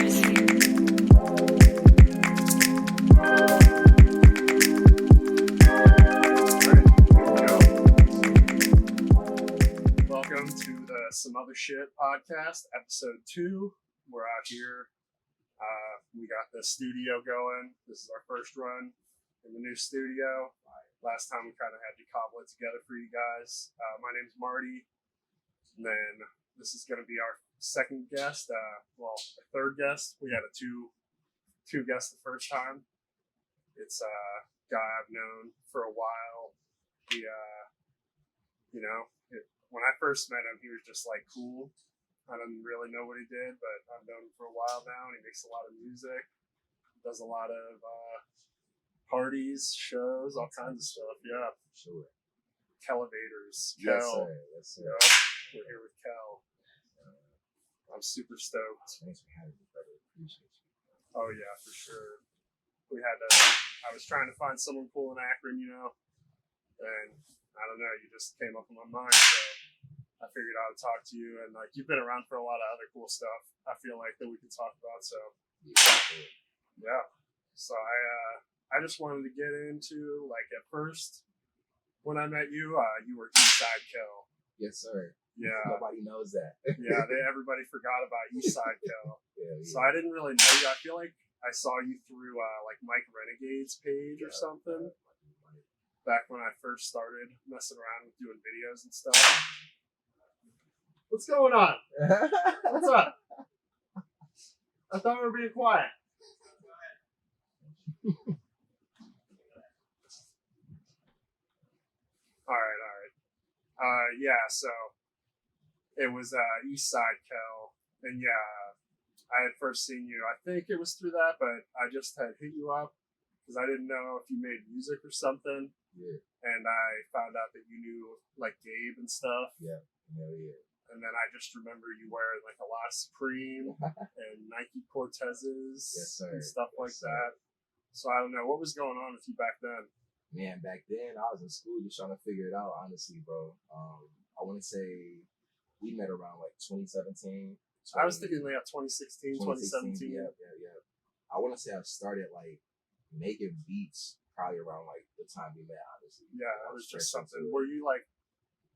Welcome to the Some Other Shit podcast, episode 2. We're out here. We got the studio going. This is our first run in the new studio. Last time we kind of had to cobble it together for you guys. My name's Marty. And then this is going to be our second guest. Our third guest. We had two guests the first time. It's a guy I've known for a while. He, when I first met him, he was just like cool. I didn't really know what he did, but I've known him for a while now, and he makes a lot of music. Does a lot of parties, shows, all kinds of stuff. Yeah, sure. KELLEVATORS. Yes, Kel. sir. Yes, sir. Yep. We're here with Kel. I'm super stoked. Thanks for having me, brother. Appreciate you. Oh yeah, for sure. I was trying to find someone cool in Akron, and I don't know, you just came up in my mind, so I figured I would talk to you. And like, you've been around for a lot of other cool stuff, I feel like, that we can talk about. So yeah. So I just wanted to get into, like, at first when I met you, you were Eastside Kel. Yes, sir. Yeah. Nobody knows that. Yeah, everybody forgot about Eastside Kel. Yeah. So I didn't really know you. I feel like I saw you through like Mike Renegade's page or something. Back when I first started messing around with doing videos and stuff. What's going on? What's up? I thought we were being quiet. All right. Yeah, so it was Eastside Kel, and yeah, I had first seen you. I think it was through that, but I just had hit you up because I didn't know if you made music or something. Yeah. And I found out that you knew like Gabe and stuff. Yeah. Hell yeah. And then I just remember you wearing like a lot of Supreme and Nike Cortezes and stuff like that. So I don't know, what was going on with you back then? Man, back then I was in school just trying to figure it out, honestly, bro. I want to say we met around like 2017. I was thinking like 2016, 2017. Yeah. I want to say I started like making beats probably around like the time we met, honestly. Yeah, it was just something. Were you like,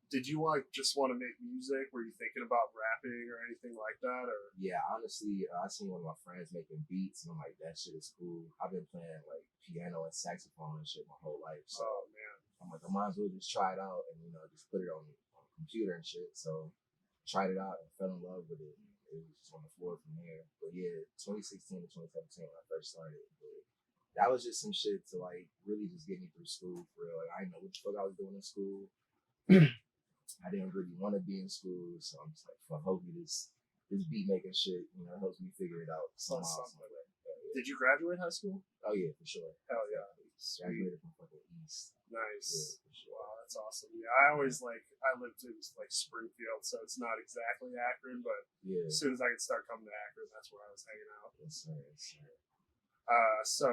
did you like just want to make music? Were you thinking about rapping or anything like that? Or yeah, honestly, I seen one of my friends making beats, and I'm like, that shit is cool. I've been playing like piano and saxophone and shit my whole life. So man, I'm like, I might as well just try it out and just put it on the computer and shit. So tried it out and fell in love with it. It was just on the floor from there. But yeah, 2016 to 2017 when I first started. But that was just some shit to like really just get me through school for real. Like I didn't know what the fuck I was doing in school. I didn't really want to be in school, so I'm just like, fuck, hopefully this beat making shit, helps me figure it out somehow. Yeah. Did you graduate high school? Oh yeah, for sure. Hell yeah. Graduated from fucking East. Nice. Yeah, for sure. Wow, that's awesome. Yeah, I lived in like Springfield, so it's not exactly Akron, but yeah. As soon as I could start coming to Akron, that's where I was hanging out. Yes, sir. So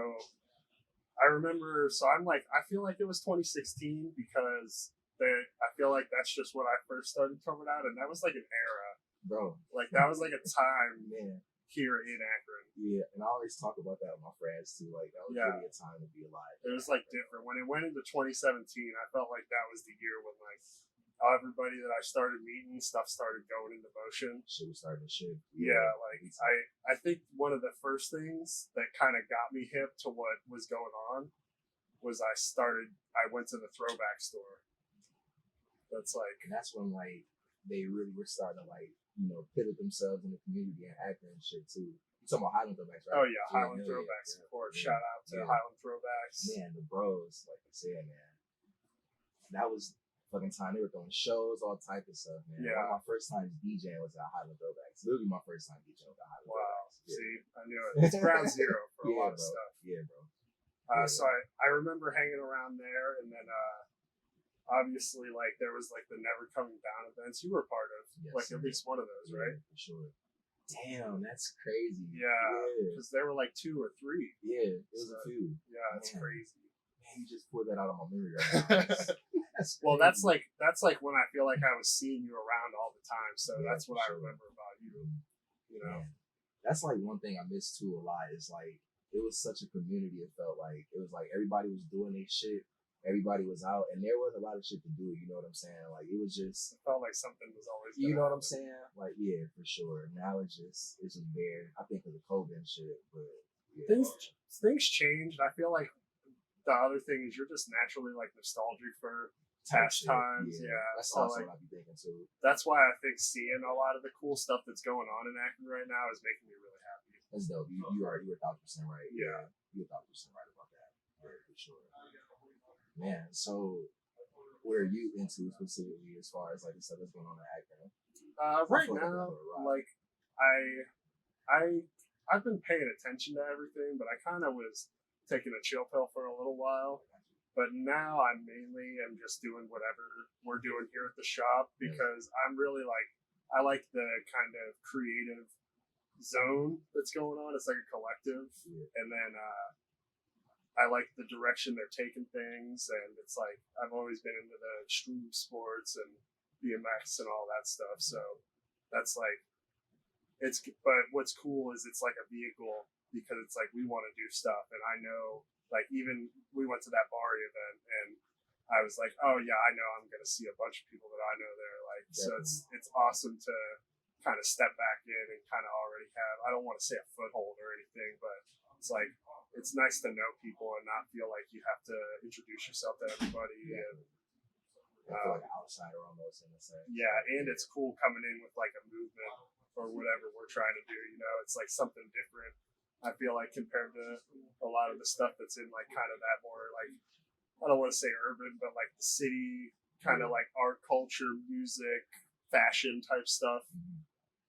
I remember, I feel like it was 2016 because I feel like that's just when I first started coming out, and that was like an era. Bro. Like that was like a time Man. Here in Akron. Yeah, and I always talk about that with my friends too. Like that was really a time to be alive. It was like different. When it went into 2017, I felt like that was the year when like everybody that I started meeting, stuff started going into motion. Shit was starting to shift. Yeah, like I think one of the first things that kind of got me hip to what was going on was I went to the throwback store. That's when like they really were starting to like pivot themselves in the community and Akron and shit too. You talking about Highland Throwbacks, right? Oh yeah, Highland Throwbacks, of course. Yeah. Shout out to Highland Throwbacks. Man, the bros, like I said, man, that was fucking time. They were throwing shows, all type of stuff, man. Yeah. One of my first times DJing was at Highland Throwbacks. Literally my first time DJing was at Highland Throwbacks. Wow. See, I knew it. It's ground zero for a lot of stuff. Yeah, bro. So I remember hanging around there, and then obviously, like, there was, like, the Never Coming Down events you were part of. Yes, like, at least one of those, right? For sure. Damn, that's crazy. Yeah, because there were, like, 2 or 3. Yeah, it was a few. Yeah, that's crazy. Man, you just pulled that out of my memory right now. Well, that's like when I feel like I was seeing you around all the time, so that's what I remember about you, Man. that's like one thing I miss too a lot is like it was such a community. It felt like it was like everybody was doing their shit, everybody was out, and there was a lot of shit to do. You know what I'm saying? Like it was just, It felt like something was always. you know what I'm saying? Like yeah, for sure. Now it's just there. I think of the COVID and shit, but yeah. Things changed. I feel like the other thing is you're just naturally like nostalgic for past times. Yeah, that's so also like what I be thinking too. that's why I think seeing a lot of the cool stuff that's going on in Akron right now is making me really happy. That's dope. You are 1,000% right. Yeah, you're 1,000% right about that. Yeah, for sure. Man, so what are you into specifically as far as like the stuff that's going on in Akron? right now, like I've been paying attention to everything, but I kind of was taking a chill pill for a little while. But now I mainly am just doing whatever we're doing here at the shop because I'm really like, I like the kind of creative zone that's going on. It's like a collective. And then I like the direction they're taking things. And it's like, I've always been into the extreme sports and BMX and all that stuff. So that's like, but what's cool is it's like a vehicle because it's like we want to do stuff. And I know, like, even we went to that bar event and I was like, oh yeah, I know I'm going to see a bunch of people that I know there. Like, definitely. So it's awesome to kind of step back in and kind of already have, I don't want to say a foothold or anything, but it's like, it's nice to know people and not feel like you have to introduce yourself to everybody. And I feel like an outsider almost in a sense. Yeah, and it's cool coming in with like a movement or whatever we're trying to do. You know, it's like something different. I feel like compared to a lot of the stuff that's in like kind of that more like, I don't want to say urban, but like the city kind of like art, culture, music, fashion type stuff.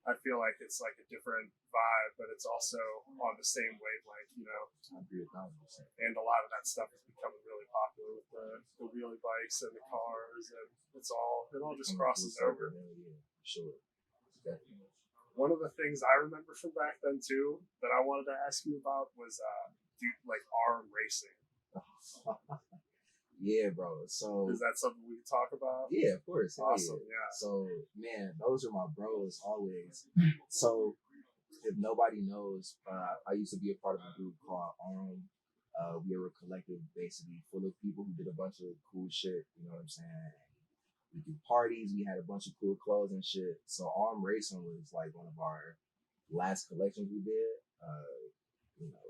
I feel like it's like a different vibe, but it's also on the same wavelength, you know. I agree 1,000%. And a lot of that stuff is becoming really popular with the wheelie bikes and the cars, and it all just crosses over. Yeah, for sure. Definitely. One of the things I remember from back then too that I wanted to ask you about was like arm racing. Yeah, bro. So is that something we can talk about? Yeah, of course. Awesome. Yeah. So man, those are my bros always. So if nobody knows, I used to be a part of a group called Arm. We were a collective basically full of people who did a bunch of cool shit. You know what I'm saying? We did parties. We had a bunch of cool clothes and shit. So Arm Racing was like one of our last collections we did. You know,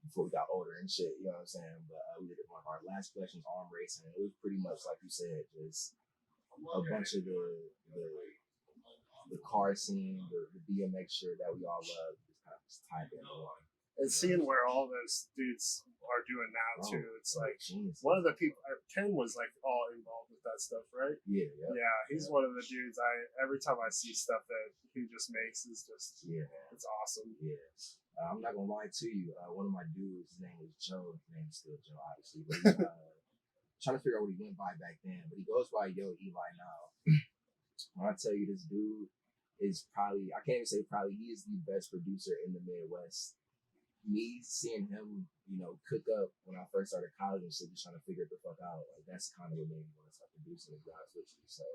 before we got older and shit. You know what I'm saying? But we did one of our last collections, Arm Racing. It was pretty much like you said, just a bunch of the car scene, the BMX shit that we all love, just kind of just tied in one. And seeing where all those dudes are doing now too, it's like genius. One of the people, Ken was like all involved with that stuff, right? Yeah. He's one of the dudes. Every time I see stuff that he just makes is just it's awesome. Yeah. I'm not gonna lie to you. One of my dudes, his name is Joe. His name is still Joe, obviously. But he's trying to figure out what he went by back then. But he goes by Yo Eli now. When I tell you, this dude is probably, I can't even say probably, he is the best producer in the Midwest. Me seeing him, you know, cook up when I first started college and shit, just trying to figure the fuck out. Like that's kind of what made me want to start producing, to be honest with you. So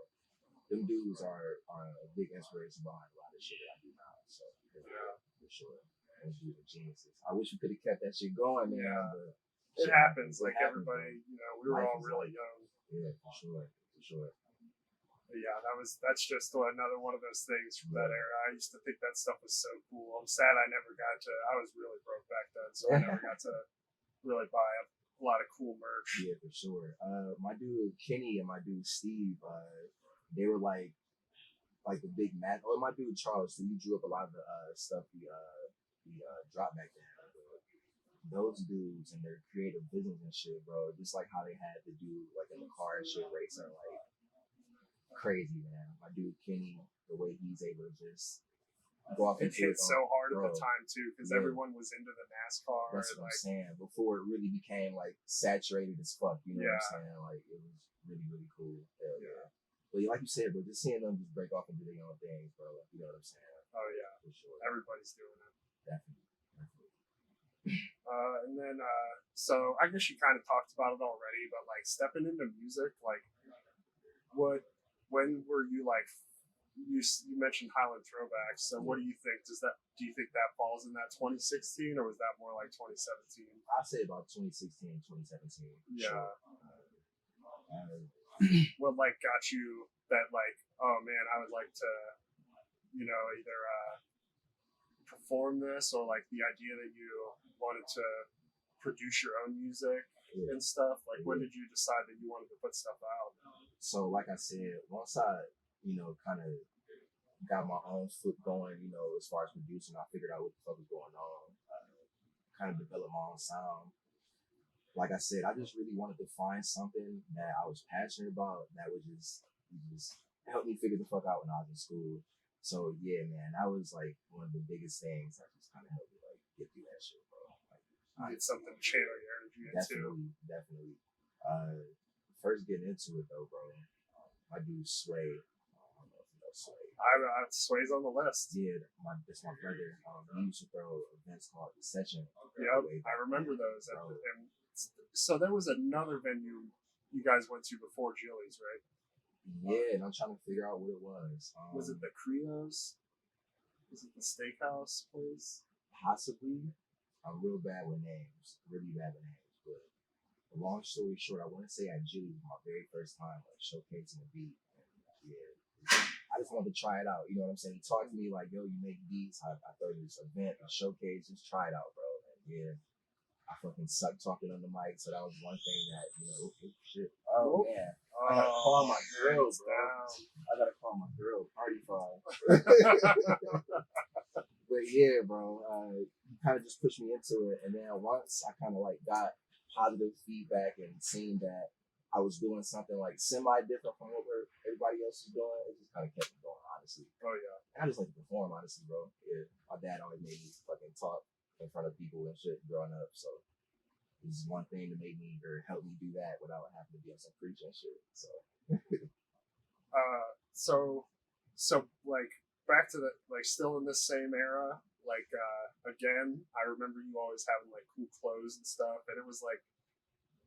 them dudes are a big inspiration behind a lot of shit that I do now. So yeah, for sure. Those dudes are geniuses. I wish we could have kept that shit going, man. Yeah. But it happens. Like everybody, you know, we were all really young. Yeah, for sure. Yeah, that's just another one of those things from that era. I used to think that stuff was so cool. I'm sad I never got to. I was really broke back then, so I never got to really buy a lot of cool merch. Yeah, for sure. My dude Kenny and my dude Steve, they were like the big math. Oh, my dude Charles, so he drew up a lot of the stuff we dropped back then. Those dudes and their creative visions and shit, bro. Just like how they had to do like in the car and shit racing, like. Crazy, man. My dude Kenny, the way he's able to just go off. It hit so hard at the time too, because everyone was into the NASCAR. That's what I'm saying. Before it really became like saturated as fuck, you know what I'm saying? Like it was really, really cool. Yeah. But like you said, bro, just seeing them just break off and do their own things, bro. Like, you know what I'm saying? Oh yeah, for sure. Everybody's doing it. Definitely. And then, so I guess you kind of talked about it already, but like stepping into music, like when were you like you mentioned Highland Throwbacks. So what do you think? Do you think that falls in that 2016, or was that more like 2017? I'd say about 2016, 2017. Yeah. Sure. What like got you that like, oh man, I would like to, either perform this, or like the idea that you wanted to produce your own music and stuff? Like, when did you decide that you wanted to put stuff out? So, like I said, once I, kind of got my own foot going, as far as producing, I figured out what the fuck was going on. Kind of developed my own sound. Like I said, I just really wanted to find something that I was passionate about that would just help me figure the fuck out when I was in school. So yeah, man, that was like one of the biggest things that just kind of helped me like get through that shit, bro. Like, you need something to channel your energy into. Definitely. First getting into it though, bro. My dude Sway. I don't know if you know Sway. Sway's on the list. Yeah, that's my brother. He used to throw events called The Session. Yep, I remember those. And so there was another venue you guys went to before Jilly's, right? Yeah, and I'm trying to figure out what it was. Was it the Creos? Was it the steakhouse place? Possibly. I'm real bad with names. Really bad with names. But long story short, I want to say at Jilly's my very first time like showcasing a beat. And yeah, I just wanted to try it out. You know what I'm saying? He talked to me like, yo, you make beats. I throw this event, a showcase, just try it out, bro. And yeah, I fucking suck talking on the mic, so that was one thing that, shit. Oh, man. I gotta call my girl, bro. I gotta call my girl. Party foul. But yeah, bro, he kind of just pushed me into it. And then once I kind of like got positive feedback and seeing that I was doing something like semi-different from what everybody else is doing, it just kind of kept me going, honestly. Oh, yeah. And I just like to perform, honestly, bro. Yeah, my dad always made me fucking talk in front of people and shit growing up, so this is one thing to make me or help me do that without having to be on some preaching shit. So, so like back to the like still in this same era. Like again, I remember you always having like cool clothes and stuff, and it was like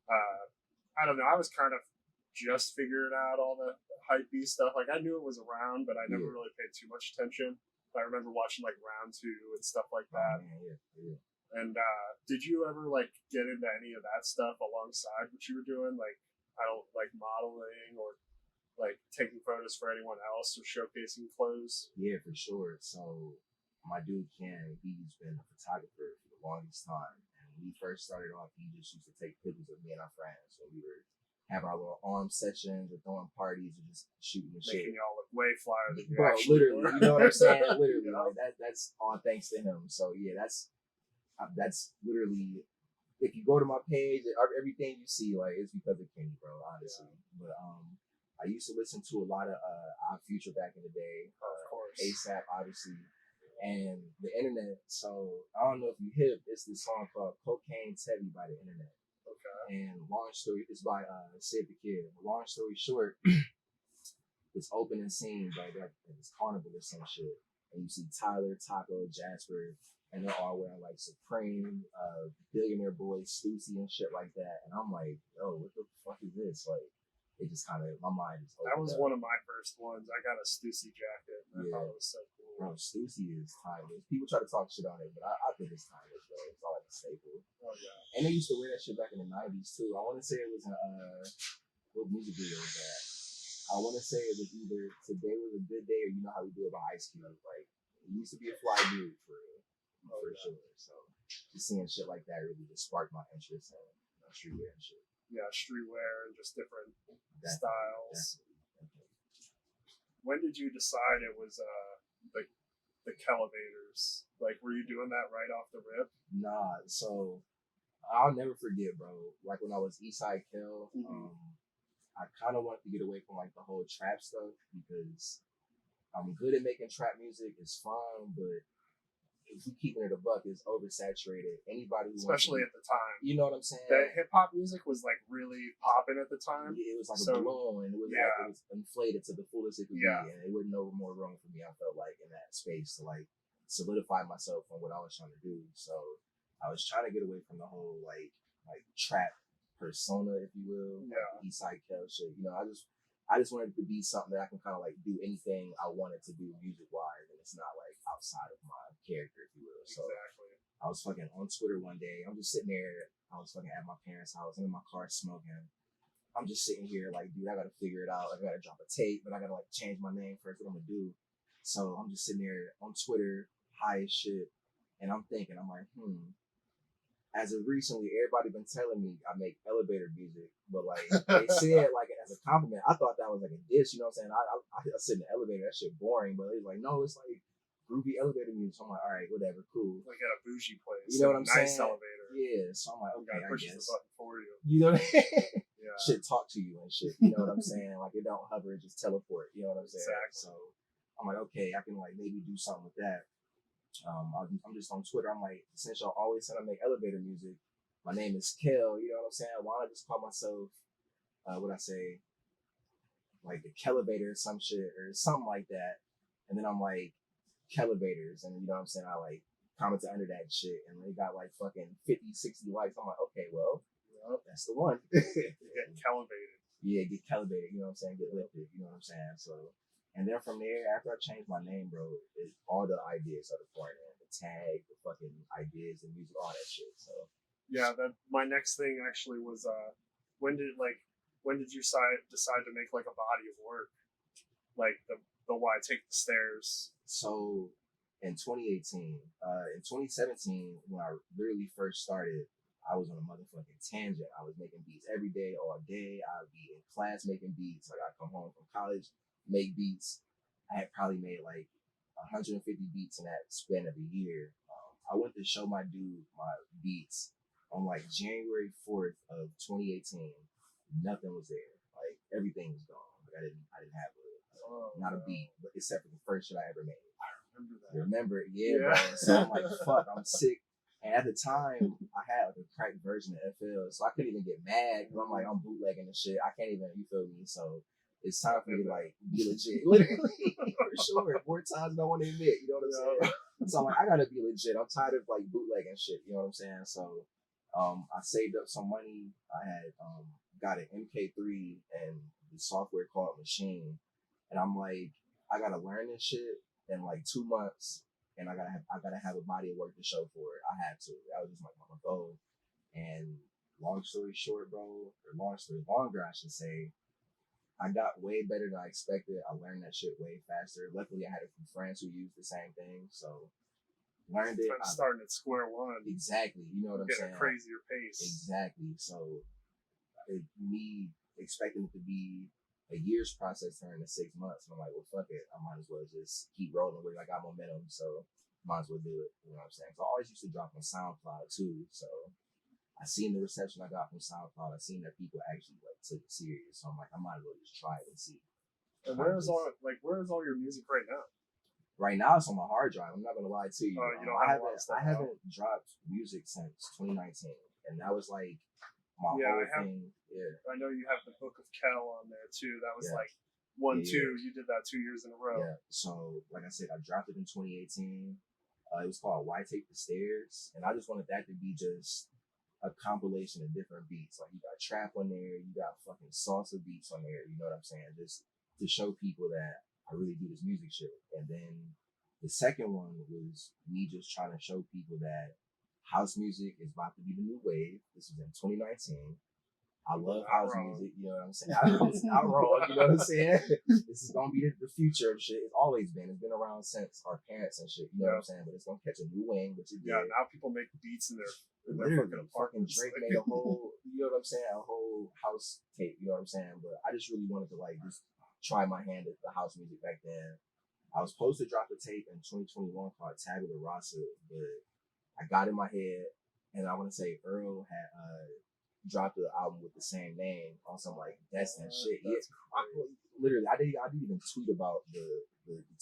I don't know. I was kind of just figuring out all the hypey stuff. Like I knew it was around, but I never really paid too much attention. I remember watching like Round 2 and stuff like that. Yeah. And did you ever like get into any of that stuff alongside what you were doing? Like I don't like modeling or like taking photos for anyone else or showcasing clothes? Yeah, for sure. So my dude Ken, he's been a photographer for the longest time. And when we first started off, he just used to take pictures of me and our friends when we were having our little arm sessions or throwing parties or just shooting the shit. Making y'all look way flyer than you bro, actually literally, were. You know what I'm saying? Literally, Yeah. like that's all thanks to him. So yeah, that's literally, if you go to my page, everything you see, like, it's because of Kenny, bro, honestly. Yeah. But I used to listen to a lot of Odd Future back in the day, of course, ASAP, obviously, and the internet. So I don't know if you hip. It's this song called "Cocaine's Heavy" by the internet. Okay. And long story, it's by Sid the Kid. Long story short, it's opening scene, bro. Like it's Carnival or some shit, and you see Tyler, Taco, Jasper, and they're all wearing like Supreme, Billionaire Boys, Stussy and shit like that. And I'm like, yo, what the fuck is this? Like, it just kind of, my mind just opened That was up. one of my first ones. I got a Stussy jacket. And I thought it was so cool. Bro, Stussy is timeless. People try to talk shit on it, but I think it's timeless, bro. It's all like a staple. Oh, yeah. And they used to wear that shit back in the 90s, too. I want to say it was in, what music video was that? I want to say it was either Today Was a Good Day or You Know How We Do It by Ice Cube. Like, it used to be a fly dude, for real. For sure. So, just seeing shit like that really just sparked my interest in streetwear and shit. Yeah, streetwear and just different styles. Definitely. When did you decide it was the KELLEVATORS? Like, were you doing that right off the rip? Nah, so I'll never forget, bro. Like when I was Eastside Kel, I kind of wanted to get away from like the whole trap stuff because I'm good at making trap music. It's fun, but if we keeping it a buck, it's oversaturated. Anybody who especially at the time. You know what I'm saying? The hip hop music was like really popping at the time. Yeah, it was like a balloon, and it was like it was inflated to the fullest it could be, and it wasn't no more room for me. I felt like in that space to like solidify myself on what I was trying to do. So I was trying to get away from the whole like trap persona, if you will, Eastside Kel shit. You know, I just I just wanted it to be something that I can kind of like do anything I wanted to do music wise, and it's not like outside of my character, if you will. So Exactly. I was fucking on Twitter one day. I'm just sitting there. I was fucking at my parents' house. I'm in my car smoking. I'm just sitting here like, dude, I gotta figure it out. I gotta drop a tape, but I gotta like change my name first. What I'm gonna do? So I'm just sitting there on Twitter, high as shit, and I'm thinking, I'm like, as of recently, everybody been telling me I make elevator music, but like they said like as a compliment. I thought that was like a diss, you know what I'm saying? I sit in the elevator, that shit boring, but it's like, no, it's like groovy elevator music. So I'm like, all right, whatever, cool. Like at a bougie place. You know what I'm nice saying? Elevator. Yeah. So I'm like, okay, I Pushes guess. the button for you. You know what I mean? Yeah. Shit talk to you and shit. You know what I'm saying? Like it don't hover, it just teleport. You know what I'm saying? Exactly. So I'm like, okay, I can like maybe do something with that. I'm just on Twitter. I'm like, since y'all always said I make elevator music, my name is Kel. You know what I'm saying? Why don't I just call myself, what I say, like the Kellevator or some shit or something like that? And then I'm like, Kellevators, and you know what I'm saying? I like commented under that shit, and they got like fucking 50, 60 likes. I'm like, okay, well, that's the one. Get Kellevated. Yeah, get Kellevated. You know what I'm saying? Get lifted. You know what I'm saying? So. And then from there, after I changed my name, bro, all the ideas started pouring in. The tag, the fucking ideas, the music, all that shit. So yeah, that my next thing actually was when did you decide to make like a body of work, like the why take the stairs? So in 2018, in 2017, when I literally first started, I was on a motherfucking tangent. I was making beats every day, all day. I would be in class making beats. Like I come home from college, make beats. I had probably made like 150 beats in that span of a year. I went to show my dude my beats on like January 4th of 2018. Nothing was there. Like everything was gone. Like I didn't have not a beat, but except for the first shit I ever made. I remember that. You remember it? Yeah, bro. So I'm like, fuck, I'm sick. And at the time, I had like a cracked version of FL, so I couldn't even get mad because I'm like, I'm bootlegging and shit. I can't even, you feel me? So it's time for me to like be legit, literally, for sure. More times than I want to admit, you know what I'm saying? So I'm like, I gotta be legit. I'm tired of like bootlegging shit, you know what I'm saying? So I saved up some money. I had got an MK3 and the software called Machine, and I'm like, I gotta learn this shit in like 2 months, and I gotta have a body of work to show for it. I had to. That was just like my goal. And long story short, bro, or long story longer, I should say, I got way better than I expected. I learned that shit way faster. Luckily, I had a few friends who used the same thing, so learned it. I'm starting at square one. Exactly. You know what I'm saying? At a crazier pace. Exactly. So me expecting it to be a year's process turned to 6 months. And I'm like, well, fuck it. I might as well just keep rolling with it. I got momentum, so might as well do it. You know what I'm saying? So I always used to drop on SoundCloud too. So I seen the reception I got from SoundCloud. I seen that people actually like took it serious. So I'm like, I might as well just try it and see. And where is all your music right now? Right now it's on my hard drive. I'm not gonna lie to you. I haven't dropped music since 2019, and that was like my whole thing. Yeah. I know you have the Book of Kel on there too. That was like 1, 2. You did that 2 years in a row. Yeah. So like I said, I dropped it in 2018. It was called Why Take the Stairs, and I just wanted that to be just a compilation of different beats. Like you got trap on there, you got fucking salsa beats on there. You know what I'm saying? Just to show people that I really do this music shit. And then the second one was me just trying to show people that house music is about to be the new wave. This was in 2019. I love house music, you know what I'm saying? It's not wrong, you know what I'm saying? This is gonna be the future of shit. It's always been. It's been around since our parents and shit, you know what I'm saying? But it's gonna catch a new wing, which it did. Yeah, now people make beats in their fucking Drake made a whole, you know what I'm saying? A whole house tape, you know what I'm saying? But I just really wanted to like just try my hand at the house music back then. I was supposed to drop a tape in 2021 called Tabula Rasa, but I got in my head, and I want to say Earl had dropped the album with the same name on some like Destin shit. Literally, I didn't even tweet about the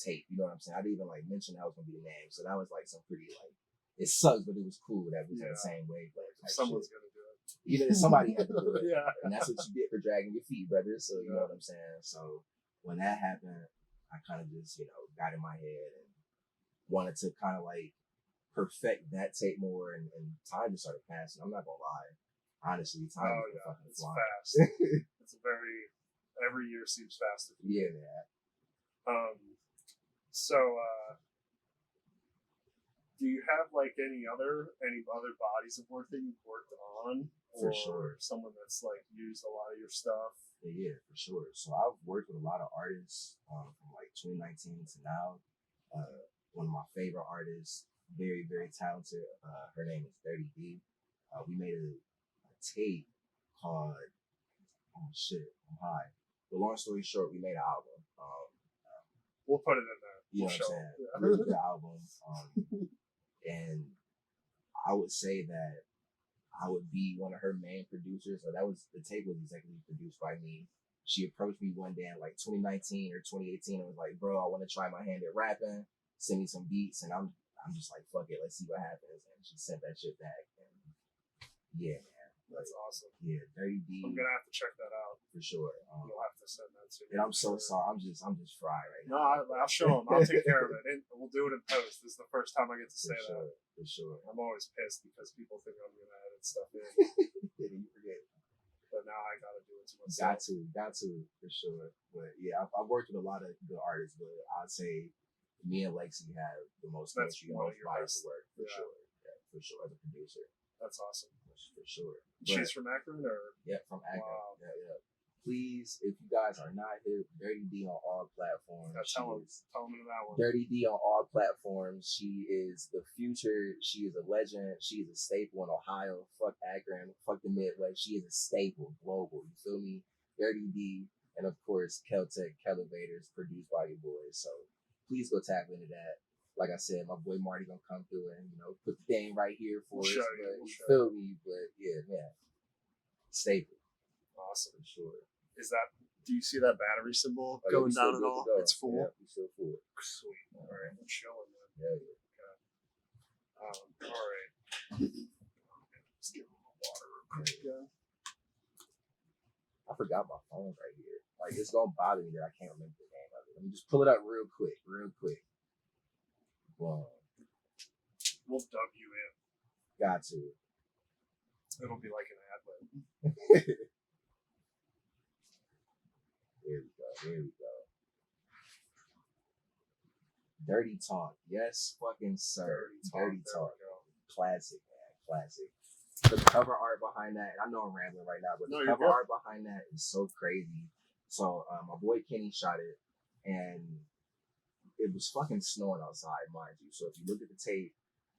tape. You know what I'm saying? I didn't even like mention that was gonna be the name. So that was like some pretty like, it sucks, but it was cool that we was in the same wavelength. Someone's gonna do it. You know, somebody had to do it. Yeah. And that's what you get for dragging your feet, brother. So you know what I'm saying? So when that happened, I kind of just, got in my head and wanted to kind of like perfect that tape more, and time just started passing. I'm not gonna lie. Honestly, time is fucking flying. Fast. It's a very Every year seems faster. Yeah, man. So, do you have like any other bodies of work that you've worked on, For or sure. someone that's like used a lot of your stuff? Yeah, for sure. So I've worked with a lot of artists from like 2019 to now. One of my favorite artists, very, very talented. Her name is Dirty D. We made a tape called, oh shit, I'm high. But long story short, we made an album. We'll put it in there. You know We'll what I'm show saying? it. Yeah. Really good album. And I would say that I would be one of her main producers. So the tape was executively produced by me. She approached me one day in like 2019 or 2018 and was like, bro, I want to try my hand at rapping. Send me some beats. And I'm just like, fuck it, let's see what happens. And she sent that shit back. And yeah, man. That's awesome. Yeah, Dirty D. I'm gonna have to check that out For sure. You'll have to send that to me. And I'm so sorry. I'm just fried right No, now. I'll show him. I'll take care of it. And we'll do it in post. This is the first time I get to say that. For sure. I'm always pissed because people think I'm gonna edit stuff in, Yeah, you forget. but now I gotta do it to myself. Got to, for sure. But yeah, I've worked with a lot of good artists, but I'd say me and Lexi have the most That's chemistry, the one of most your bodies best. of work, for Yeah. sure. Yeah, for sure, as a producer, That's awesome. for sure. She's from Akron, or Yeah, from Akron. Wow. Yeah. Please, if you guys are not here, Dirty D on all platforms. tell him to that one. Dirty D on all platforms. She is the future. She is a legend. She is a staple in Ohio. Fuck Akron. Fuck the Midwest. She is a staple global. You feel me? Dirty D. And of course, KELLEVATORS, produced by your boys. So please go tap into that. Like I said, my boy Marty gonna come through and put the thing right here for us. We'll You feel me? But yeah, man. Staple. Awesome. For sure. Do you see that battery symbol Oh, yeah, going we still down at good to all? go. It's full. Yeah, we still full. Sweet. All right, I'm chilling then. Yeah. All right. Let's get a little water real quick. Yeah. I forgot my phone right here. Like, it's gonna bother me that I can't remember the name of it. Let me just pull it up real quick. Well, We'll dub you in. got to. It'll be like an ad lib. Here we go. Dirty Talk. Yes, fucking sir. Dirty Talk. Classic, man. Classic. The cover art behind that, and I know I'm rambling right now, but the cover art behind that is so crazy. So, my boy Kenny shot it, and it was fucking snowing outside, mind you. So if you look at the tape,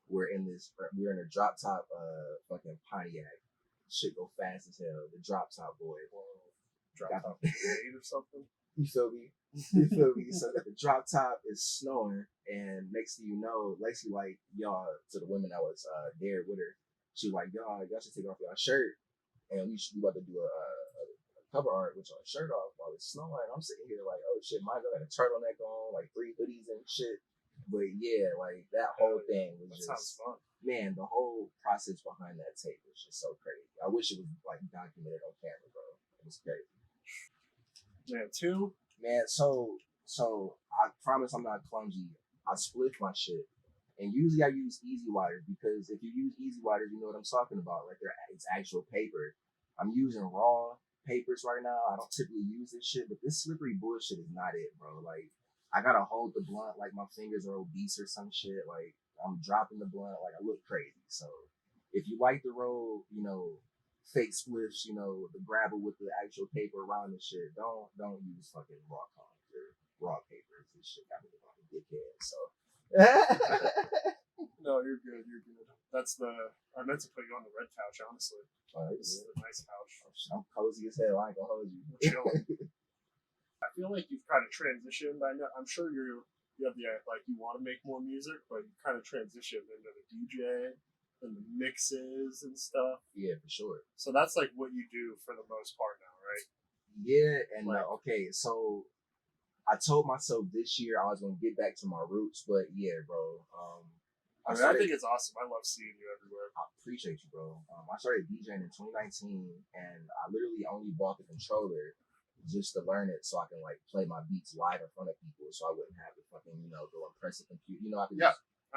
we're in a drop top fucking Pontiac. Shit go fast as hell. The drop top boy. Drop top shade or something. You feel me? So the drop top is snowing, and next thing you know, Lexi like, y'all, to the women that was there with her, she was like, y'all should take off y'all shirt, and we about to do a cover art with our shirt off while it's snowing. I'm sitting here like, oh shit, my God, had a turtleneck on, like 3 hoodies and shit. But yeah, like that whole thing was sounds fun. Man, the whole process behind that tape was just so crazy. I wish it was like documented on camera, bro. It was crazy. Man, 2? Man, so I promise I'm not clumsy. I split my shit. And usually I use Easy Widers because if you use Easy Widers, you know what I'm talking about. Like it's actual paper. I'm using raw papers right now. I don't typically use this shit, but this slippery bullshit is not it, bro. Like I gotta hold the blunt like my fingers are obese or some shit. Like I'm dropping the blunt like I look crazy. So if you like the roll, fake spliffs, the gravel with the actual paper around the shit, don't use fucking raw cones or raw papers. This shit got me on a dickhead. So No, you're good. I meant to put you on the red couch, honestly. This is a nice couch. I'm cozy as hell. I ain't gonna hold you. We're chilling. I feel like you've kind of transitioned. I'm sure you have you want to make more music, but you kind of transitioned into the DJ and the mixes and stuff. Yeah, for sure. So that's like what you do for the most part now, right? Yeah, and okay, so I told myself this year I was gonna get back to my roots, but yeah, bro. I think it's awesome. I love seeing you everywhere. I appreciate you, bro. I started DJing in 2019, and I literally only bought the controller just to learn it so I can like play my beats live in front of people, so I wouldn't have to fucking go impress a computer. I can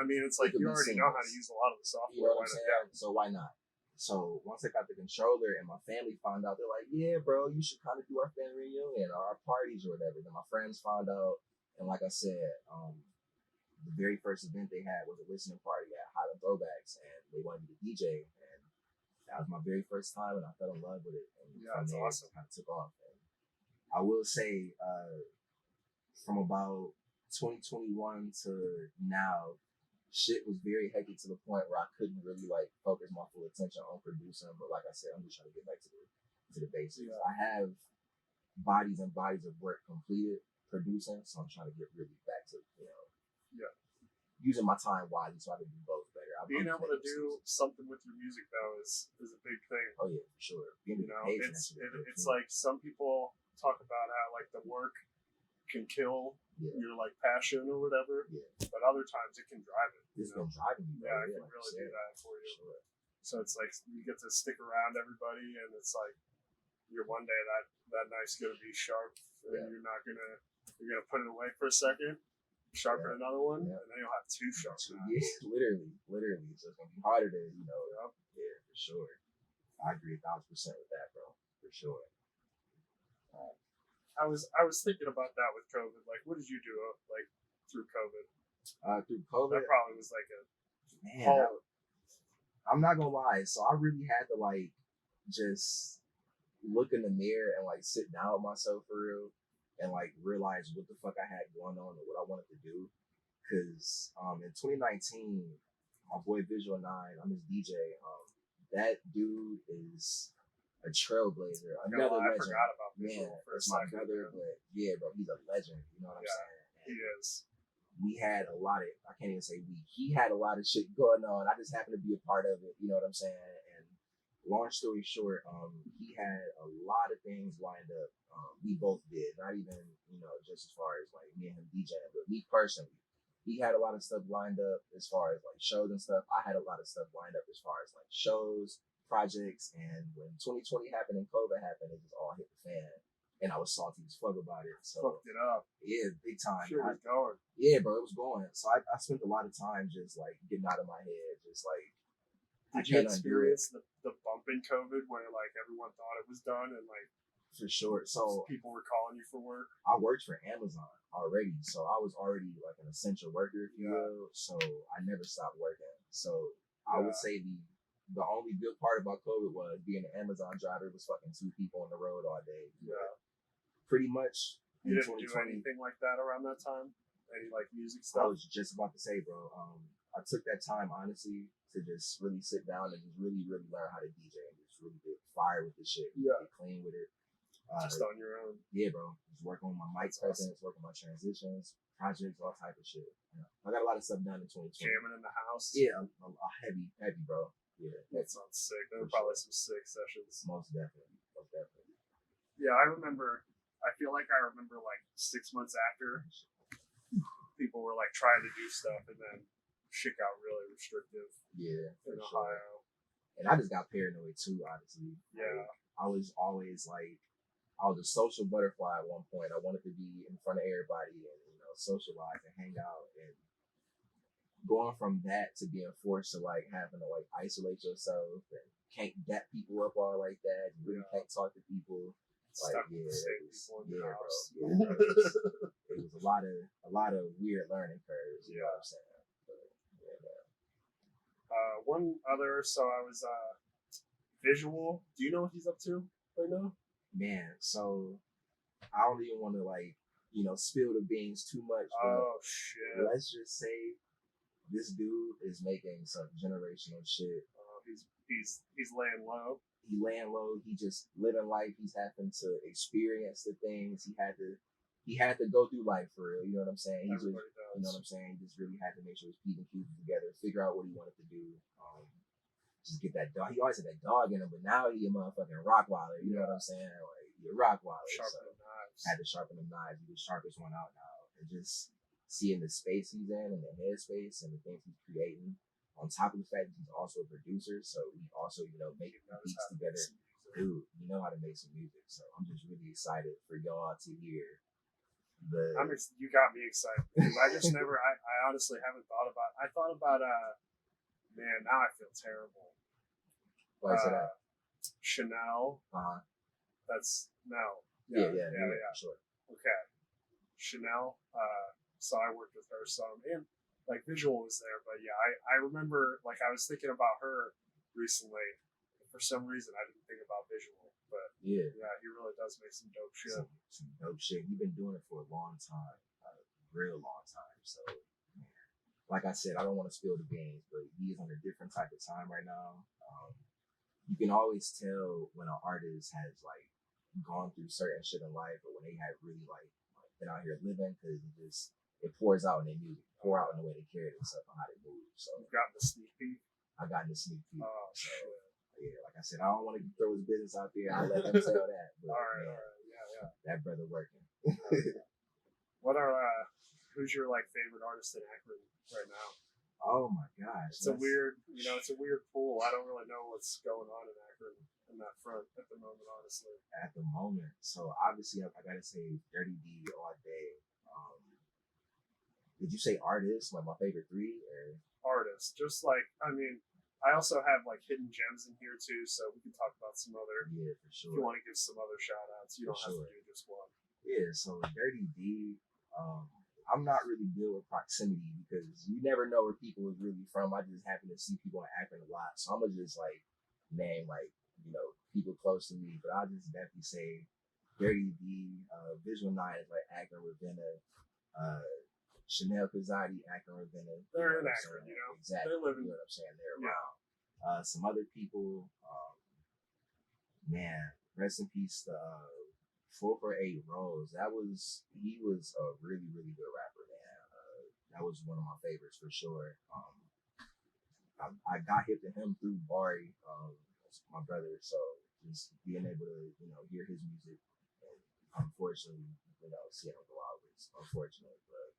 I mean, it's like you already know how to use a lot of the software. You know what I'm saying? So why not? So once I got the controller and my family found out, they're like, yeah, bro, you should kind of do our family reunion or our parties or whatever. Then my friends found out. And like I said, the very first event they had was a listening party at Highland Throwbacks, and they wanted me to DJ. And that was my very first time, and I fell in love with it. And Yeah, that's awesome. It kind of took off. And I will say, from about 2021 to now, shit was very hectic to the point where I couldn't really like focus my full attention on producing. But like I said, I'm just trying to get back to the basics. Yeah. I have bodies and bodies of work completed producing, so I'm trying to get really back to using my time wisely so I can do both better. Being able to do something with your music though is a big thing. Oh yeah, for sure. It's like some people talk about how like the work can kill your like passion or whatever, but other times it can drive it. It's been driving me. Yeah, it can really do that for you. Sure. So it's like you get to stick around everybody, and it's like you're one day that night's gonna be sharp, and you're gonna put it away for a second. Sharpen another one, and then you'll have two sharp knives. Yeah, literally. So it's gonna be harder to, yeah, for sure. I agree 1,000% with that, bro. For sure. I was thinking about that with COVID. Like, what did you do like through COVID? Through COVID, that probably was like a I'm not gonna lie. So I really had to like just look in the mirror and like sit down with myself for real. And like realize what the fuck I had going on and what I wanted to do. Cause in 2019, my boy Visual 9, I'm his DJ. That dude is a trailblazer, another legend. I forgot about Visual for my brother, but yeah, bro, he's a legend. You know what I'm saying? He is. We had a lot of, I can't even say we. He had a lot of shit going on. I just happened to be a part of it. You know what I'm saying? And long story short, he had a lot of things lined up. We both did, not even, just as far as like me and him DJing, but me personally, he had a lot of stuff lined up as far as like shows and stuff. I had a lot of stuff lined up as far as like shows, projects, and when 2020 happened and COVID happened, it just all hit the fan. And I was salty as fuck about it. So fucked it up. Yeah, big time. Sure, it was going. Yeah, bro, it was going. So I spent a lot of time just like getting out of my head, just like. Did you experience the bump in COVID where like everyone thought it was done and like for sure? So people were calling you for work. I worked for Amazon already, so I was already like an essential worker, if you will. So I never stopped working. So I would say the only good part about COVID was being an Amazon driver was fucking 2 people on the road all day. Yeah, pretty much. You didn't do anything like that around that time? Any like music stuff? I was just about to say, bro. I took that time honestly to just really sit down and just really, really learn how to DJ and just really get fire with this shit. Yeah. Get clean with it. Just on your own. Yeah, bro. Just work on my mic presence, work on my transitions, projects, all type of shit. I got a lot of stuff done in 2020. Jamming in the house? Yeah, a heavy, bro. Yeah. That sounds sick. There were probably some sick sessions. Most definitely. Yeah, I remember like 6 months after people were like trying to do stuff and then shit got really restrictive. Yeah, in Ohio. And I just got paranoid too, honestly. Yeah. I was always like, I was a social butterfly at one point. I wanted to be in front of everybody and, socialize and hang out. And going from that to being forced to like having to like isolate yourself and can't dap people up all like that. You really can't talk to people. Like, it was a lot of weird learning curves. You know what I'm saying? But, one other, so I was Visual. Do you know what he's up to right now? Man, so I don't even want to like, spill the beans too much. Oh shit! Let's just say this dude is making some generational shit. He's laying low. He laying low. He just living life. He's having to experience the things he had to go through life for real. You know what I'm saying? Everybody does. You know what I'm saying? He just really had to make sure his P's and Q's together, figure out what he wanted to do. Just get that dog. He always had that dog in him, but now he a motherfucking Rottweiler. You know what I'm saying? Like, you're a Rottweiler. Sharpen the knives. Had to sharpen the knives. He's the sharpest one out now. And just seeing the space he's in and the headspace and the things he's creating. On top of the fact that he's also a producer, so he also, making beats together. Dude, you know how to make some music. So I'm just really excited for y'all to hear you got me excited. Because I just never, I honestly haven't thought about, man, now I feel terrible. Why is that? Chanel. Uh-huh. That's no. Yeah, sure. Okay. Chanel. So I worked with her some, and like visual was there, but yeah, I remember like I was thinking about her recently. For some reason, I didn't think about visual, but yeah, he really does make some dope shit. Some dope shit. You've been doing it for a long time, a real long time. So, like I said, I don't want to spill the beans, but he is on a different type of time right now. You can always tell when an artist has like gone through certain shit in life, or when they have really like been out here living, because it pours out in their music, pour out in the way they carry themselves and how they move. So you got the sneak peek. I got in the sneak peek. Oh so, shit. Yeah, like I said, I don't want to throw his business out there. I let him tell that. But, all right, yeah. That brother working. What are who's your like favorite artist in Akron right now? Oh my gosh, it's a weird pool. I don't really know what's going on in Akron in that front at the moment, honestly. At the moment, so obviously I gotta say Dirty D all day. Did you say artist? Like my favorite three or artists? Just like I also have like hidden gems in here too, so we can talk about some other. Yeah, for sure. If you want to give some other shout outs, you don't have to do just one. Yeah, so Dirty D, I'm not really good with proximity because you never know where people is really from. I just happen to see people in Akron a lot, so I'm gonna just like name like people close to me. But I'll just definitely say Dirty D, Visual 9 is like Akron, Ravenna, Chanel Pizzati, Akron, Ravenna. They're in Akron, exactly. They're living. You know what I'm saying? They're around. Some other people, man, rest in peace to 448 Rose. He was a really, really good rapper, man. That was one of my favorites for sure. I got hip to him through Bari, my brother, so just being able to, hear his music and unfortunately, see him go out was unfortunate, but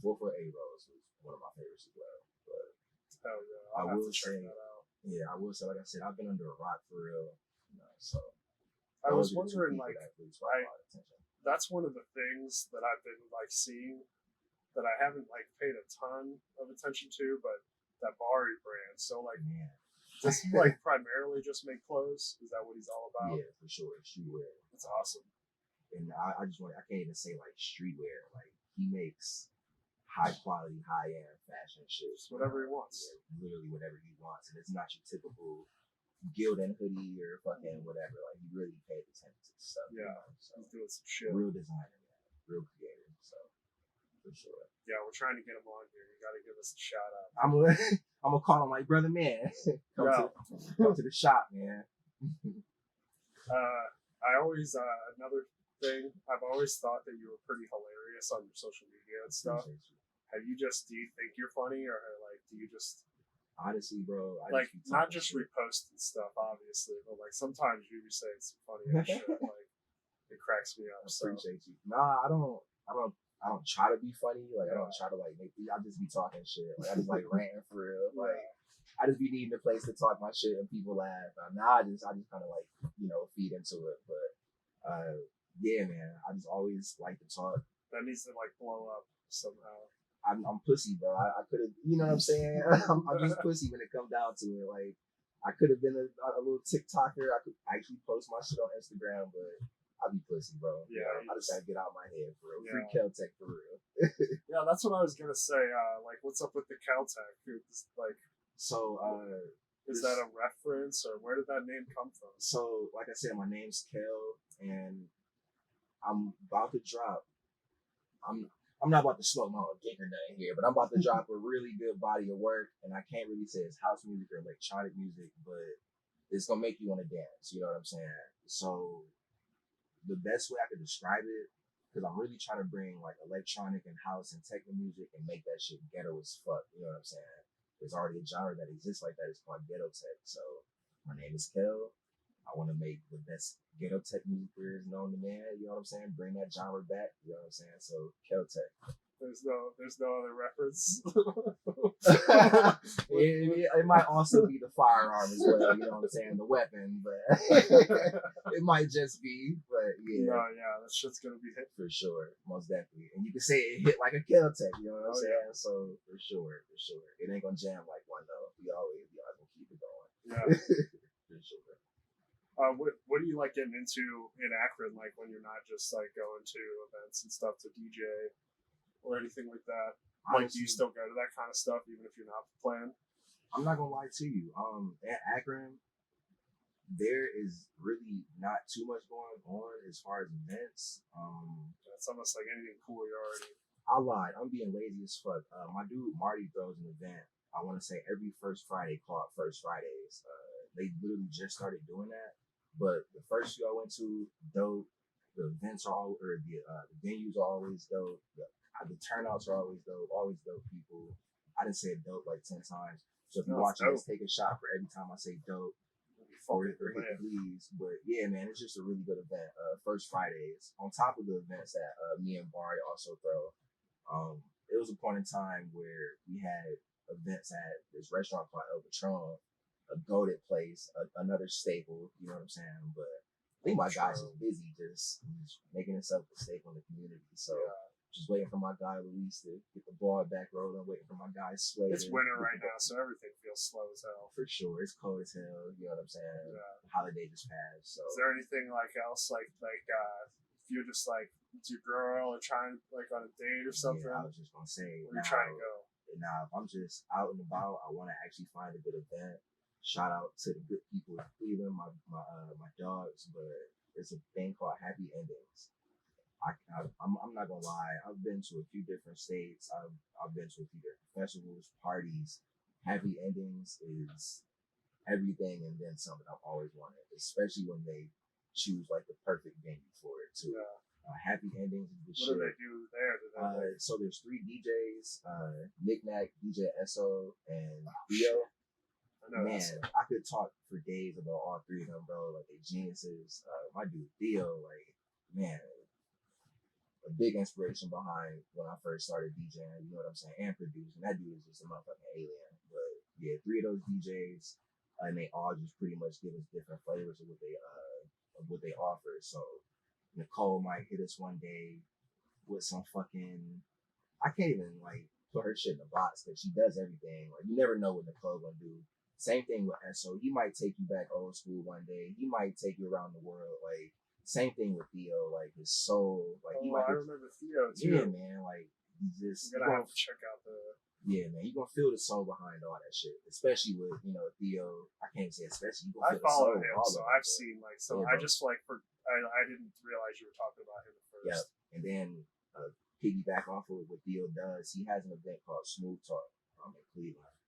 448 Rose was one of my favorites as well. But hell yeah, I will say, that out. Yeah, I will say, like I said, I've been under a rock for real, so. I was wondering, like, that's one of the things that I've been like seeing that I haven't like paid a ton of attention to, but that Bari brand. So like, does he like primarily just make clothes? Is that what he's all about? Yeah, for sure, streetwear. That's awesome. And I can't even say like streetwear. Like he makes high quality, high end fashion shit. Just whatever he wants. Yeah, literally whatever he wants, and it's not your typical Gildan hoodie or fucking whatever. Like he really paid attention to stuff. Yeah, so he's doing some shit. Real designer, man. Real creative. So for sure. Yeah, we're trying to get him on here. You got to give us a shout out. I'm gonna call him like, brother, man. Come to the shop, man. I always another thing. I've always thought that you were pretty hilarious on your social media and stuff. Do you think you're funny, or like do you just? Honestly, bro, like not just reposting stuff, obviously, but like sometimes you be saying some funny ass shit. Like it cracks me up. I appreciate you. Nah, I don't try to be funny. Like I don't try to like make. I just be talking shit. Like I just like ranting for real. Like I just be needing a place to talk my shit and people laugh. Now I just kind of like feed into it. But yeah, man, I just always like to talk. That needs to like blow up somehow. I'm pussy, bro. I could have, you know what I'm saying? I'm just pussy when it comes down to it. Like, I could have been a little TikToker. I could actually post my shit on Instagram, but I'd be pussy, bro. Yeah. I just gotta get out my head for real. Yeah. Free Kel-Tec for real. Yeah, that's what I was gonna say. Like, what's up with the Kel-Tec? Like, so, is that a reference, or where did that name come from? So, like I said, my name's Kel, and I'm about to drop. I'm not about to smoke my own dick or nothing here, but I'm about to drop a really good body of work, and I can't really say it's house music or electronic music, but it's gonna make you want to dance. You know what I'm saying? So the best way I could describe it, because I'm really trying to bring like electronic and house and techno music and make that shit ghetto as fuck. You know what I'm saying? There's already a genre that exists like that. It's called ghetto tech. So my name is Kel. I want to make the best ghetto tech music there is known to man. You know what I'm saying? Bring that genre back. You know what I'm saying? So Kel-Tec. There's no other reference. it might also be the firearm as well. You know what I'm saying? The weapon, but it might just be. But yeah. No, yeah, that shit's gonna be hit for sure, most definitely. And you can say it hit like a Kel-Tec. You know what I'm saying? Yeah. So for sure, it ain't gonna jam like one though. We always gonna keep it going. Yeah. For What do you like getting into in Akron? Like when you're not just like going to events and stuff to DJ or anything like that. Like, do you still go to that kind of stuff even if you're not playing? I'm not gonna lie to you. At Akron, there is really not too much going on as far as events. It's almost like anything cool you already. I lied. I'm being lazy as fuck. My dude Marty throws an event. I want to say every first Friday called First Fridays. They literally just started doing that. But the first few I went to, dope. The events are all, or the venues are always dope. The turnouts are always dope people. I didn't say dope like 10 times. So if you're watching this, take a shot for every time I say dope or hit the please. But yeah, man, it's just a really good event. First Fridays, on top of the events that me and Barry also throw. It was a point in time where we had events at this restaurant called El Patron, a goated place, another staple, you know what I'm saying? But I think my guy's just busy, just making himself a staple in the community. So just waiting for my guy Luis to get the ball back rolling, waiting for my guy Slade. It's winter right now, so everything feels slow as hell. For sure. It's cold as hell, you know what I'm saying? Yeah. The holiday just passed. So is there anything like else like if you're just like with your girl or trying like on a date or something? Yeah, I was just gonna say where you're trying to go. Now if I'm just out and about, I wanna actually find a good event. Shout out to the good people in Cleveland, my dogs, but there's a thing called Happy Endings. I'm not gonna lie. I've been to a few different states. I've been to a few different festivals, parties. Happy Endings is everything and then something I've always wanted, especially when they choose like the perfect venue for it too. Yeah. Happy Endings is the shit. What do they do there? So there's 3 DJs: Knick-Knack, DJ SO, and Theo. Man, I could talk for days about all 3 of them, bro. Like they geniuses. My dude Theo, like man. A big inspiration behind when I first started DJing, you know what I'm saying, and producing. That dude is just a motherfucking alien. But yeah, 3 of those DJs, and they all just pretty much give us different flavors of what they offer. So Nicole might hit us one day with some fucking, I can't even like put her shit in a box because she does everything. Like you never know what Nicole gonna do. Same thing with SO. He might take you back old school one day. He might take you around the world. Like same thing with Theo, like his soul. Like I remember Theo too. Yeah, man. Like he's just. You're gonna have to check out the. Yeah, man. You're gonna feel the soul behind all that shit, especially with Theo. I can't say especially. I follow him, so I've seen like some. Yeah, I just like I didn't realize you were talking about him at first. Yeah, and then piggyback off of what Theo does. He has an event called Smooth Talk in Cleveland.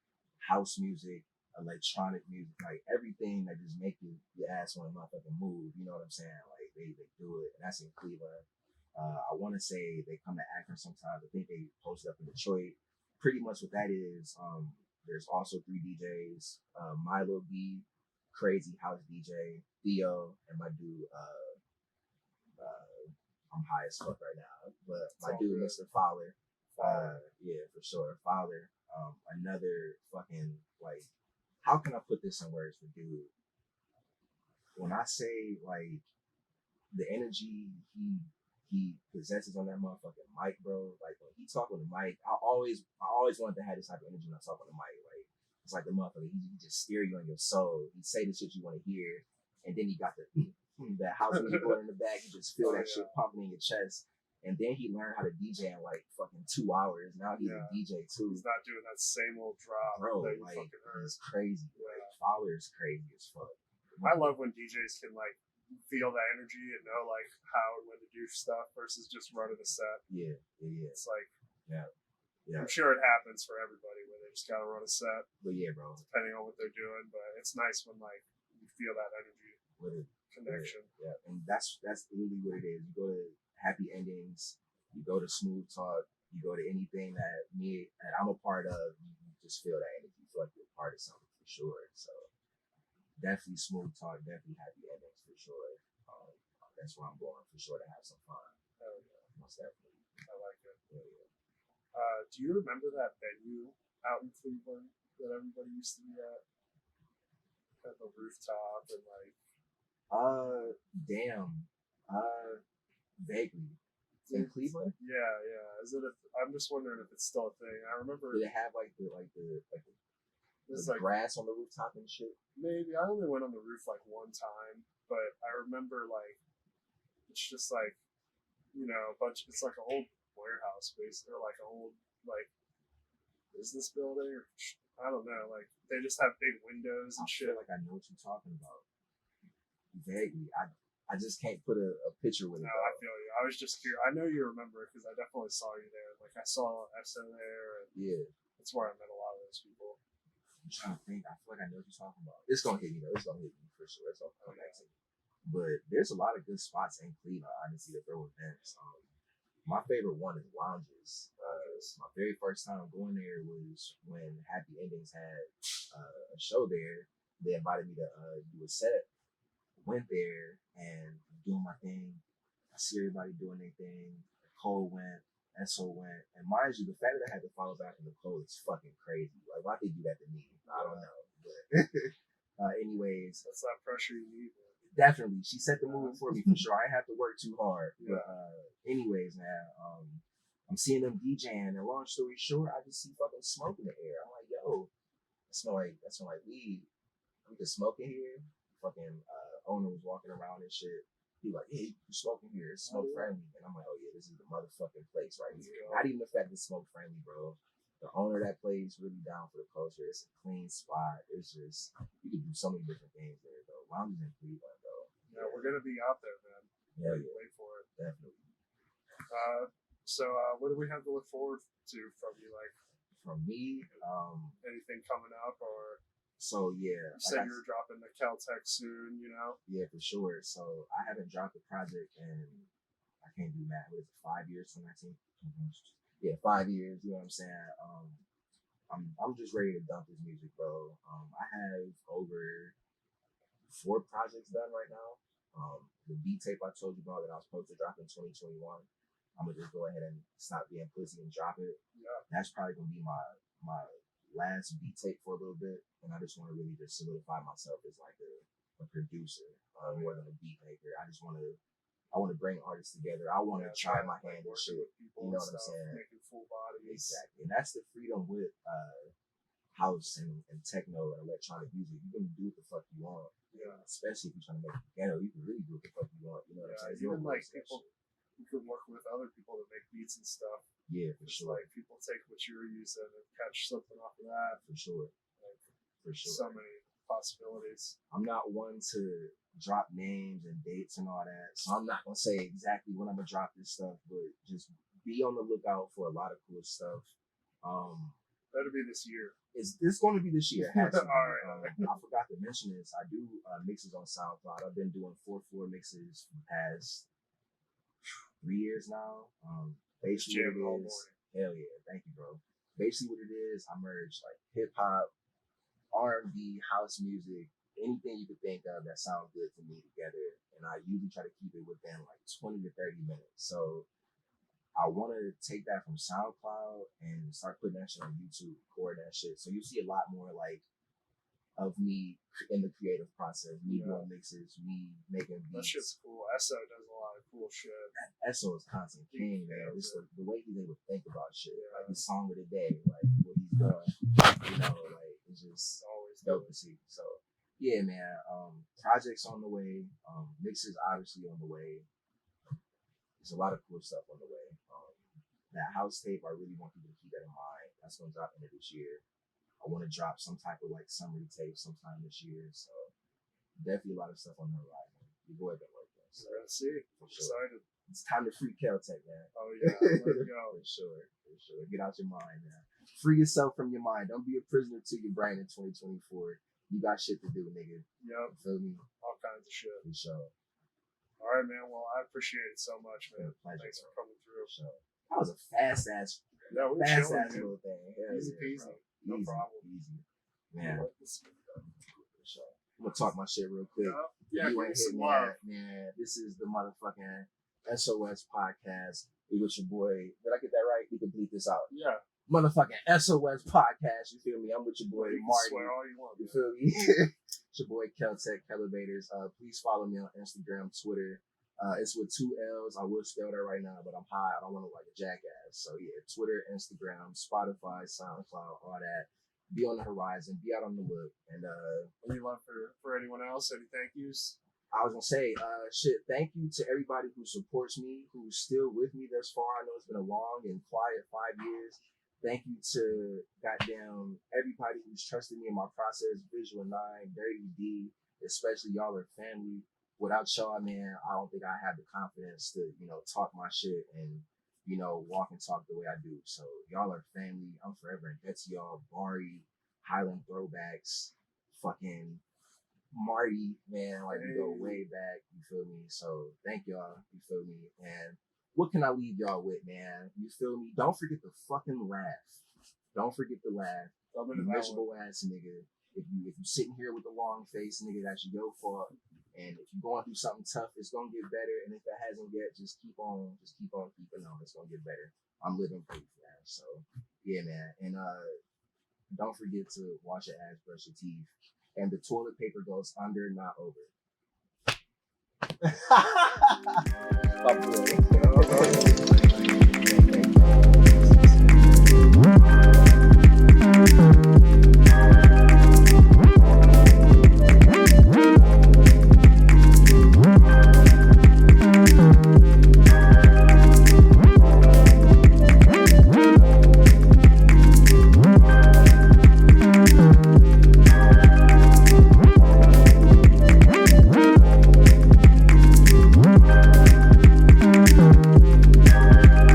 House music, electronic music, like everything that just make your ass want to motherfucking move. You know what I'm saying? Like they do it, and that's in Cleveland. I want to say they come to Akron sometimes. I think they post up in Detroit. Pretty much what that is. There's also 3 DJs: Milo B, crazy house DJ, Theo, and my dude. I'm high as fuck right now, but my dude, good. Mr. Fowler. Yeah, for sure, Fowler. Another fucking like. How can I put this in words for dude? When I say like the energy he possesses on that motherfucking mic, bro. Like when he talk on the mic, I always wanted to have this type of energy when I talk on the mic. Like it's like the motherfucker, he just steer you on your soul. He say the shit you want to hear, and then he got that house music going in the back. You just feel that shit pumping in your chest. And then he learned how to DJ in like fucking 2 hours. Now he's a DJ too. He's not doing that same old drop. Bro, that you like fucking heard. It's crazy. Yeah. Like Fowler is crazy as fuck. I love when DJs can like feel that energy and know like how and when to do stuff versus just running a set. Yeah. It's like yeah. I'm sure it happens for everybody where they just gotta run a set. But yeah, bro. Depending on what they're doing, but it's nice when like you feel that energy connection. Yeah, and that's literally what it is. You go to Happy Endings, you go to Smooth Talk, you go to anything that I'm a part of. You just feel that energy. You feel like you're a part of something for sure. So definitely Smooth Talk, definitely Happy Endings for sure. That's where I'm going for sure to have some fun. Hell yeah. Most definitely. I like it. Yeah. Do you remember that venue out in Cleveland that everybody used to be at the rooftop and like? Damn. Vaguely. In Cleveland? Yeah. I'm just wondering if it's still a thing. I remember. Did it have like the This is With like grass on the rooftop and shit. maybe I only went on the roof like one time, but I remember like it's just like a bunch. It's like an old warehouse basically, or like an old like business building, or I don't know. Like they just have big windows and I shit. feel like I know what you're talking about. Vaguely, I just can't put a picture with it. No, I feel you. I was just curious. I know you remember it because I definitely saw you there. Like I saw Esso there, and Yeah. that's where I met a lot of those people. I'm trying to think. I feel like I know what you're talking about. It's gonna hit me though. It's gonna hit me for sure. It's gonna come back to me. But there's a lot of good spots in Cleveland, honestly, to throw events. My favorite one is Lounges. My very first time going there was when Happy Endings had a show there. They invited me to do a set. Went there and doing my thing. I see everybody doing their thing. Cole went, Esso went, and mind you, the fact that I had to follow back in the Cole is fucking crazy. Like, why they do that to me? I don't know. But anyways, That's that pressure you need. Man. definitely, she set the mood for me for sure. I didn't have to work too hard. Yeah. But anyways, man, I'm seeing them DJing, and long story short, I just see fucking smoke in the air. I'm like, yo, that smell like weed. We can smoke in here. Fucking owner was walking around and shit. He like, yeah, you smoking here. It's smoke friendly. And I'm like, oh yeah, this is the motherfucking place right here. Not even the fact it's smoke friendly, bro. The owner of that place really down for the culture. It's a clean spot. It's just you can do so many different things there, though. Lounges in Cleveland, though. Yeah, we're gonna be out there, man. Yeah. Wait for it. Definitely. So what do we have to look forward to from you? Like from me, anything coming up or? So yeah, you said you were dropping the Caltech soon, Yeah, for sure. So I haven't dropped a project in I can't do math. What is it? 5 years, 2019. Yeah, 5 years. You know what I'm saying? I'm just ready to dump this music, bro. I have over 4 projects done right now. The beat tape I told you about that I was supposed to drop in 2021. I'm gonna just go ahead and stop being pussy and drop it. Yeah. That's probably gonna be my last beat tape for a little bit, and I just want to really just solidify myself as like a producer more than a beat maker. I want to bring artists together. I want to try my hand at shit. You know what I'm saying? Making full bodies. Exactly, and that's the freedom with house and techno and electronic music. You can do what the fuck you want. Yeah. Especially if you're trying to make it ghetto, you can really do what the fuck you want. You know what I'm saying? Even like people, you can work with other people to make beats and stuff. Yeah, for sure. Like people take what you're using and catch something off of that. For sure. Like, for sure. So many possibilities. I'm not one to drop names and dates and all that, so I'm not gonna say exactly when I'm gonna drop this stuff, but just be on the lookout for a lot of cool stuff. Better be this year. It's going to be this year. It has to be. All right. I forgot to mention this. I do mixes on SoundCloud. I've been doing 4/4 mixes for the past 3 years now. Basically what it is, hell yeah, thank you, bro. Basically what it is, I merge like hip hop, R&B, house music, anything you could think of that sounds good to me together, and I usually try to keep it within like 20 to 30 minutes. So I want to take that from SoundCloud and start putting that shit on YouTube, record that shit. So you see a lot more like of me in the creative process, me doing mixes, me making beats. That shit's cool. Esso does a lot of cool shit. Esso is constant king, man. Just the way he's able to think about shit, like his song of the day, like what he's doing, like it's just always dope to see. So yeah, man. Projects on the way, mixes obviously on the way. There's a lot of cool stuff on the way. That house tape, I really want people to keep that in mind. That's gonna drop into this year. I want to drop some type of like summary tape sometime this year. So definitely a lot of stuff on the horizon. Your boy been working. So let's see. I'm excited. It's time to free Caltech, man. Oh yeah, let it go. For sure. Get out your mind, man. Free yourself from your mind. Don't be a prisoner to your brain in 2024. You got shit to do, nigga. Yep. You feel me? All kinds of shit. For sure. All right, man. Well, I appreciate it so much, man. Pleasure, Thanks for coming through. For sure. That was a fast ass little thing. Easy peasy. No problem. Easy. Man. For sure. I'm gonna talk my shit real quick. Yeah, you ain't hit me at, man. This is the motherfucking SOS podcast. We with your boy. Did I get that right? We can bleep this out. Yeah. Motherfucking SOS podcast. You feel me? I'm with your boy Marty. Swear all you want. You feel me? It's your boy Caltech KELLEVATORS. Please follow me on Instagram, Twitter. It's with 2 L's. I will spell that right now, but I'm high. I don't want to look like a jackass. So yeah, Twitter, Instagram, Spotify, SoundCloud, all that. be on the horizon, be out on the look. And Any love for anyone else? Any thank yous? I was gonna say, thank you to everybody who supports me, who's still with me thus far. I know it's been a long and quiet 5 years. Thank you to goddamn everybody who's trusted me in my process, Visual 9, Dirty D, especially y'all are family. Without y'all, man, I don't think I have the confidence to, talk my shit and, walk and talk the way I do. So y'all are family. I'm forever in debt to y'all. Bari, Highland Throwbacks, fucking Marty, man, like we go way back, you feel me? So thank y'all, you feel me? And what can I leave y'all with, man? You feel me? Don't forget to fucking laugh. Don't forget to laugh. You miserable ass nigga. If you sitting here with the long face, nigga, that you go for. And if you're going through something tough, it's gonna get better. And if it hasn't yet, just keep on keeping on. It's gonna get better. I'm living proof, man. So yeah, man. And don't forget to wash your ass, brush your teeth. And the toilet paper goes under, not over. My boy.